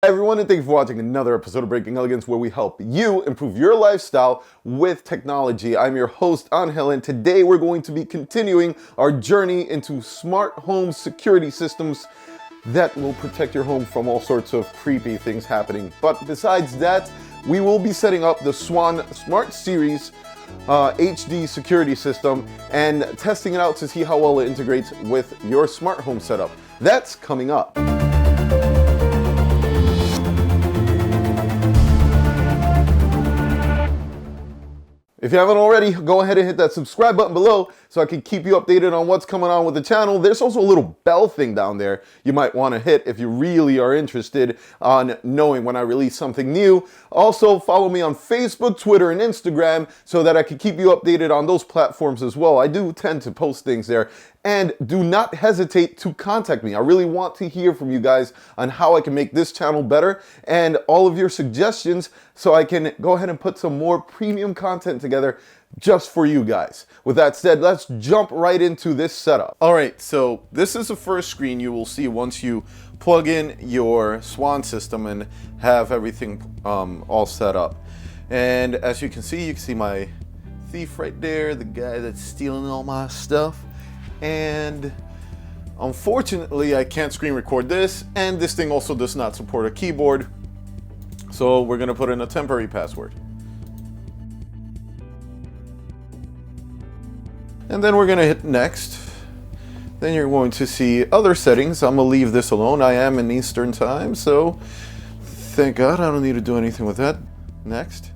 Everyone, and thank you for watching another episode of Breaking Elegance, where we help you improve your lifestyle with technology. I'm your host, Angel, and today we're going to be continuing our journey into smart home security systems that will protect your home from all sorts of creepy things happening. But besides that, we will be setting up the Swann Smart Series HD security system and testing it out to see how well it integrates with your smart home setup. That's coming up. If you haven't already, go ahead and hit that subscribe button below so I can keep you updated on what's coming on with the channel. There's also a little bell thing down there you might want to hit if you really are interested on knowing when I release something new. Also, follow me on Facebook, Twitter, and Instagram so that I can keep you updated on those platforms as well. I do tend to post things there. And do not hesitate to contact me. I really want to hear from you guys on how I can make this channel better and all of your suggestions so I can go ahead and put some more premium content together just for you guys. With that said, let's jump right into this setup. All right, so this is the first screen you will see once you plug in your Swann system and have everything all set up. And as you can see my thief right there, the guy that's stealing all my stuff. And unfortunately I can't screen record this, and this thing also does not support a keyboard, so we're gonna put in a temporary password, and then we're gonna hit next. Then you're going to see other settings. I'm gonna leave this alone. I am in Eastern time, so thank God I don't need to do anything with that. Next.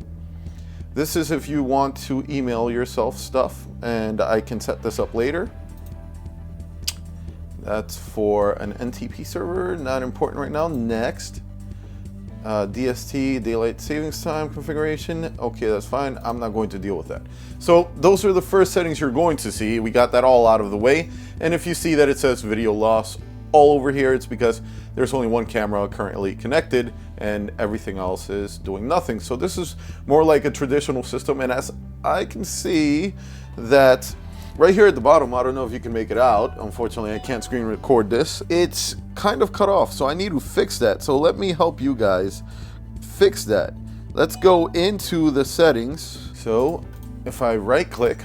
This is if you want to email yourself stuff, and I can set this up later. That's for an NTP server, not important right now. Next, DST, daylight savings time configuration. Okay, that's fine. I'm not going to deal with that. So those are the first settings you're going to see. We got that all out of the way. And if you see that it says video loss all over here, it's because there's only one camera currently connected and everything else is doing nothing. So this is more like a traditional system. And as I can see that right here at the bottom, I don't know if you can make it out. Unfortunately, I can't screen record this. It's kind of cut off, so I need to fix that. So let me help you guys fix that. Let's go into the settings. So if I right click,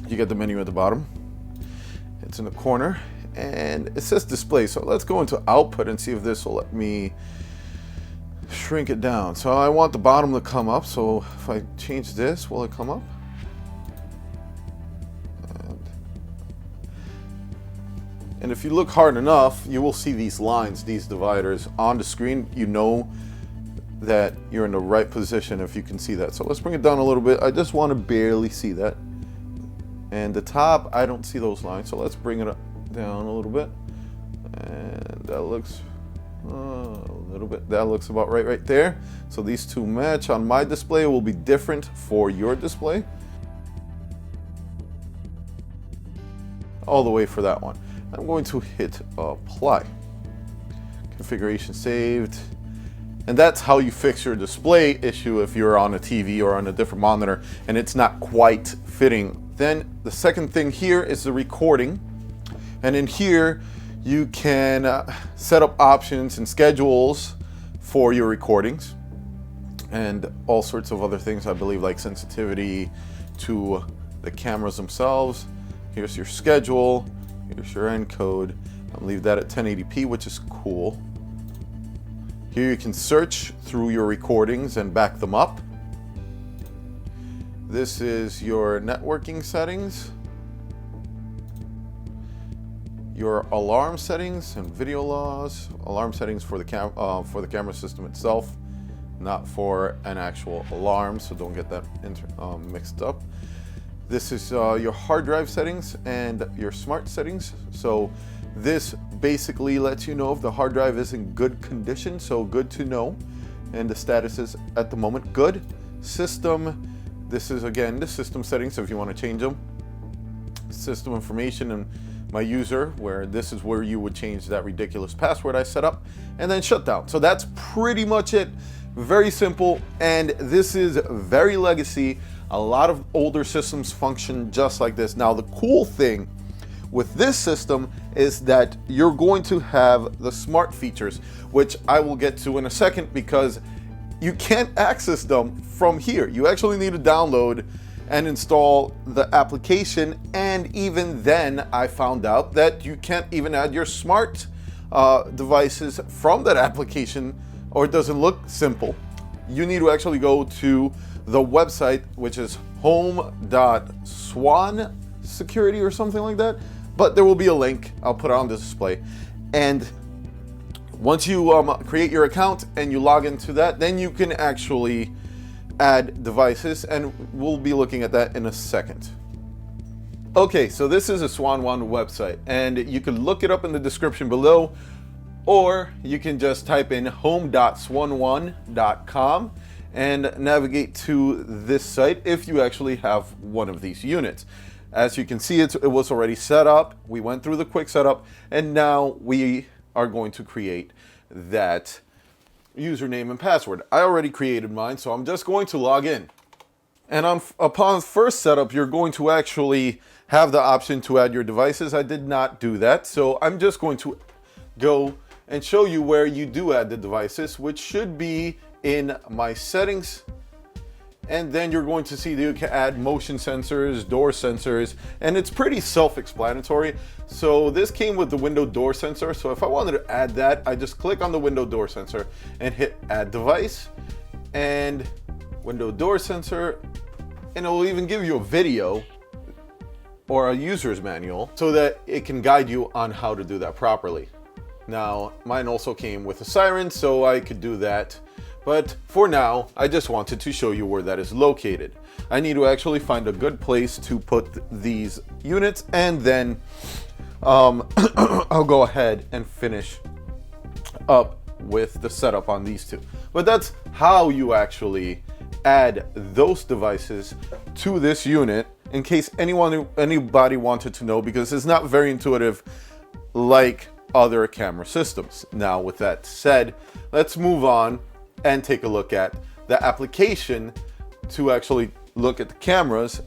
you get the menu at the bottom. It's in the corner and it says display. So let's go into output and see if this will let me shrink it down. So I want the bottom to come up. So if I change this, will it come up? And if you look hard enough, you will see these lines, these dividers on the screen. You know that you're in the right position if you can see that. So let's bring it down a little bit. I just want to barely see that. And the top, I don't see those lines. So let's bring it down a little bit. And that looks a little bit, that looks about right there. So these two match. On my display, it will be different for your display. All the way for that one. I'm going to hit apply. Configuration saved. And that's how you fix your display issue if you're on a TV or on a different monitor and it's not quite fitting. Then the second thing here is the recording. And in here, you can set up options and schedules for your recordings and all sorts of other things, I believe, like sensitivity to the cameras themselves. Here's your schedule. Here's your encode. I'll leave that at 1080p, which is cool. Here you can search through your recordings and back them up. This is your networking settings, your alarm settings and video laws. Alarm settings for the camera system itself, not for an actual alarm, so don't get that mixed up. This is your hard drive settings and your smart settings. So this basically lets you know if the hard drive is in good condition, so good to know. And the status is at the moment good. System, this is again the system settings, so if you want to change them. System information and my user, where this is where you would change that ridiculous password I set up. And then shutdown. So that's pretty much it. Very simple, and this is very legacy. A lot of older systems function just like this. Now the cool thing with this system is that you're going to have the smart features, which I will get to in a second, because you can't access them from here. You actually need to download and install the application, and even then I found out that you can't even add your smart devices from that application, or it doesn't look simple. You need to actually go to the website, which is home.swann security or something like that, but there will be a link. I'll put it on the display. And once you create your account and you log into that, then you can actually add devices, and we'll be looking at that in a second. Okay, so this is a SwannOne website, and you can look it up in the description below, or you can just type in home.SwannOne.com and navigate to this site if you actually have one of these units. As you can see, it was already set up. We went through the quick setup, and now we are going to create that username and password. I already created mine, so I'm just going to log in. And upon first setup, you're going to actually have the option to add your devices. I did not do that, so I'm just going to go and show you where you do add the devices, which should be in my settings. And then you're going to see that you can add motion sensors, door sensors, and it's pretty self-explanatory. So this came with the window door sensor. So if I wanted to add that, I just click on the window door sensor and hit add device and window door sensor, and it will even give you a video or a user's manual so that it can guide you on how to do that properly. Now, mine also came with a siren, so I could do that. But for now, I just wanted to show you where that is located. I need to actually find a good place to put these units, and then I'll go ahead and finish up with the setup on these two. But that's how you actually add those devices to this unit, in case anybody wanted to know, because it's not very intuitive like other camera systems. Now, with that said, let's move on and take a look at the application to actually look at the cameras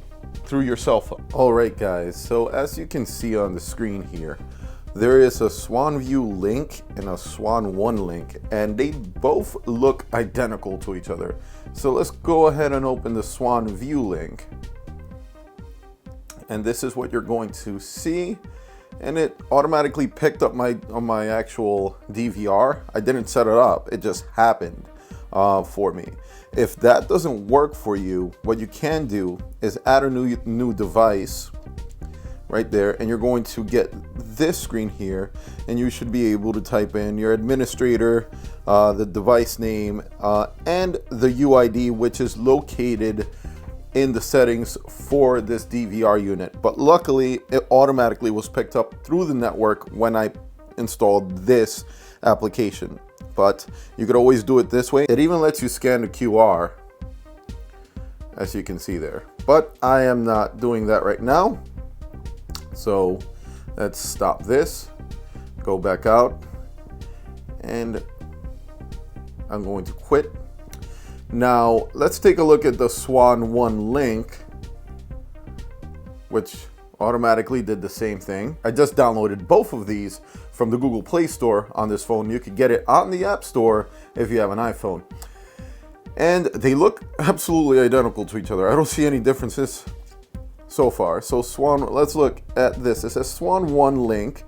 through your cell phone. All right, guys, so as you can see on the screen here, there is a Swann View link and a SwannOne link, and they both look identical to each other. So let's go ahead and open the Swann View link. And this is what you're going to see. And it automatically picked up on my actual DVR. I didn't set it up, it just happened for me. If that doesn't work for you, what you can do is add a new device right there, and you're going to get this screen here, and you should be able to type in your administrator, the device name, and the UID, which is located in the settings for this DVR unit. But luckily, it automatically was picked up through the network when I installed this application. But you could always do it this way. It even lets you scan the QR, as you can see there. But I am not doing that right now. So let's stop this, go back out, and I'm going to quit. Now, let's take a look at the SwannOne link, which automatically did the same thing. I just downloaded both of these from the Google Play Store on this phone. You could get it on the App Store if you have an iPhone. And they look absolutely identical to each other. I don't see any differences so far. So let's look at this. It says SwannOne link,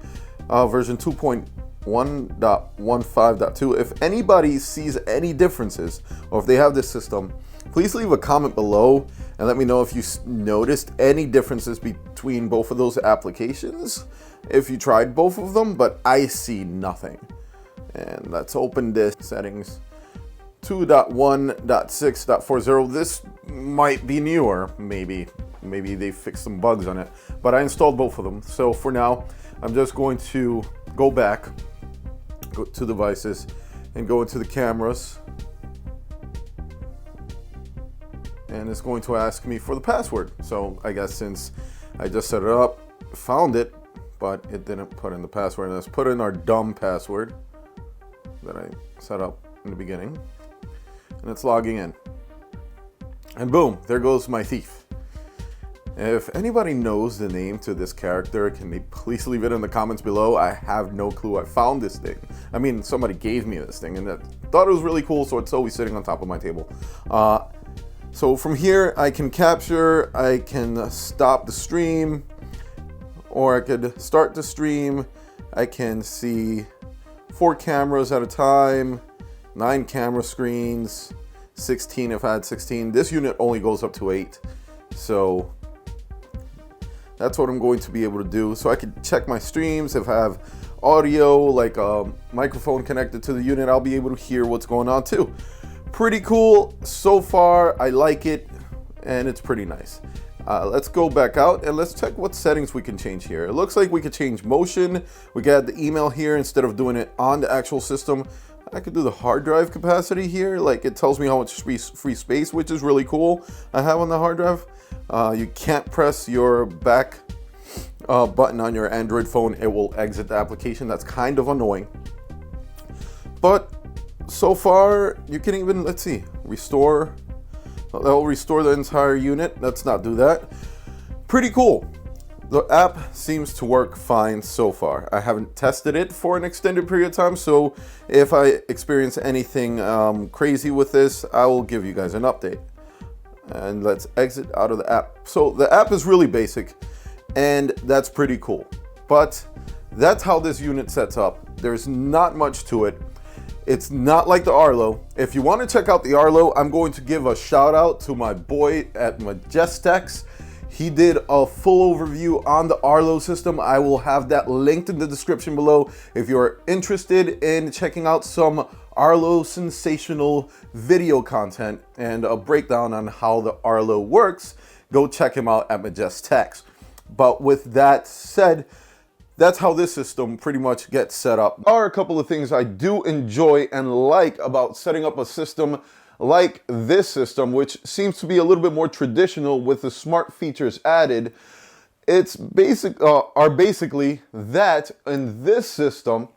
version 2.1.15.2. If anybody sees any differences, or if they have this system, please leave a comment below and let me know if you noticed any differences between both of those applications, if you tried both of them, but I see nothing. And let's open this settings. 2.1.6.40. This might be newer, maybe they fixed some bugs on it, but I installed both of them. So for now, I'm just going to go back, go to devices, and go into the cameras. And it's going to ask me for the password. So I guess since I just set it up, found it, but it didn't put in the password. Let's put in our dumb password that I set up in the beginning. And it's logging in. And boom, there goes my thief. If anybody knows the name to this character, can they please leave it in the comments below? I have no clue. I found this thing. I mean, somebody gave me this thing and I thought it was really cool, so it's always sitting on top of my table. So from here, I can capture, I can stop the stream, or I could start the stream. I can see 4 cameras at a time, 9 camera screens, 16 if I had 16. This unit only goes up to 8. So that's what I'm going to be able to do. So I can check my streams. If I have audio, like a microphone connected to the unit, I'll be able to hear what's going on too. Pretty cool so far. I like it and it's pretty nice. Let's go back out and let's check what settings we can change here. It looks like we could change motion. We got the email here instead of doing it on the actual system. I could do the hard drive capacity here. Like, it tells me how much free space, which is really cool, I have on the hard drive. You can't press your back button on your Android phone. It will exit the application. That's kind of annoying. But so far, you can even, let's see, restore. That will restore the entire unit. Let's not do that. Pretty cool. The app seems to work fine so far. I haven't tested it for an extended period of time, so if I experience anything crazy with this, I will give you guys an update. And let's exit out of the app. So the app is really basic, and that's pretty cool. But that's how this unit sets up. There's not much to it. It's not like the Arlo. If you want to check out the Arlo, I'm going to give a shout out to my boy at Majestechs. He did a full overview on the Arlo system. I will have that linked in the description below. If you're interested in checking out some Arlo sensational video content and a breakdown on how the Arlo works, go check him out at Majestechs. But with that said, that's how this system pretty much gets set up. There are a couple of things I do enjoy and like about setting up a system like this system, which seems to be a little bit more traditional with the smart features added. It's basically that in this system,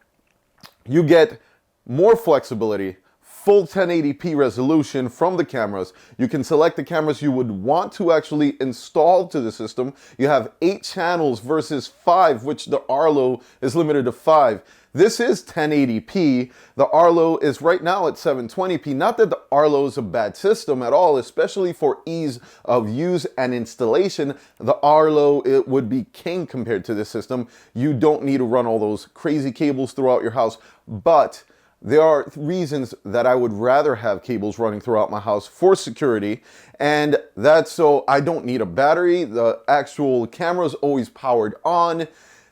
you get more flexibility, full 1080p resolution from the cameras. You can select the cameras you would want to actually install to the system. You have 8 channels versus 5, which the Arlo is limited to 5. This is 1080p. The Arlo is right now at 720p. Not that the Arlo is a bad system at all, especially for ease of use and installation. The Arlo, it would be king compared to this system. You don't need to run all those crazy cables throughout your house, but there are reasons that I would rather have cables running throughout my house for security, and that's so I don't need a battery. The actual camera is always powered on.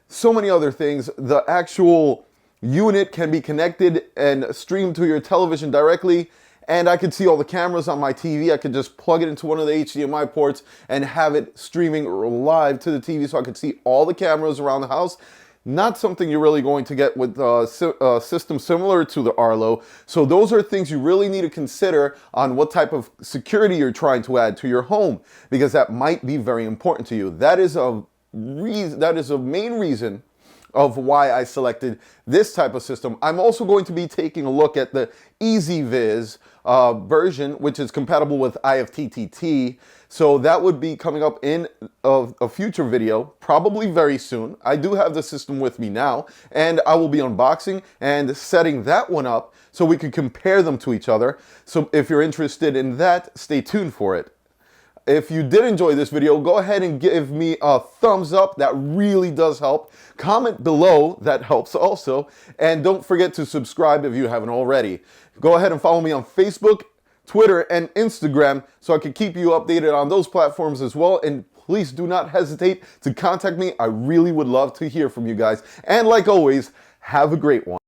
So many other things. The actual unit can be connected and streamed to your television directly, and I could see all the cameras on my TV. I could just plug it into one of the HDMI ports and have it streaming live to the TV so I could see all the cameras around the house. Not something you're really going to get with a system similar to the Arlo. So those are things you really need to consider on what type of security you're trying to add to your home, because that might be very important to you. That is a main reason of why I selected this type of system. I'm also going to be taking a look at the EasyViz version, which is compatible with IFTTT. So that would be coming up in a future video, probably very soon. I do have the system with me now, and I will be unboxing and setting that one up so we can compare them to each other. So if you're interested in that, stay tuned for it. If you did enjoy this video, go ahead and give me a thumbs up. That really does help. Comment below. That helps also. And don't forget to subscribe if you haven't already. Go ahead and follow me on Facebook, Twitter, and Instagram so I can keep you updated on those platforms as well. And please do not hesitate to contact me. I really would love to hear from you guys. And like always, have a great one.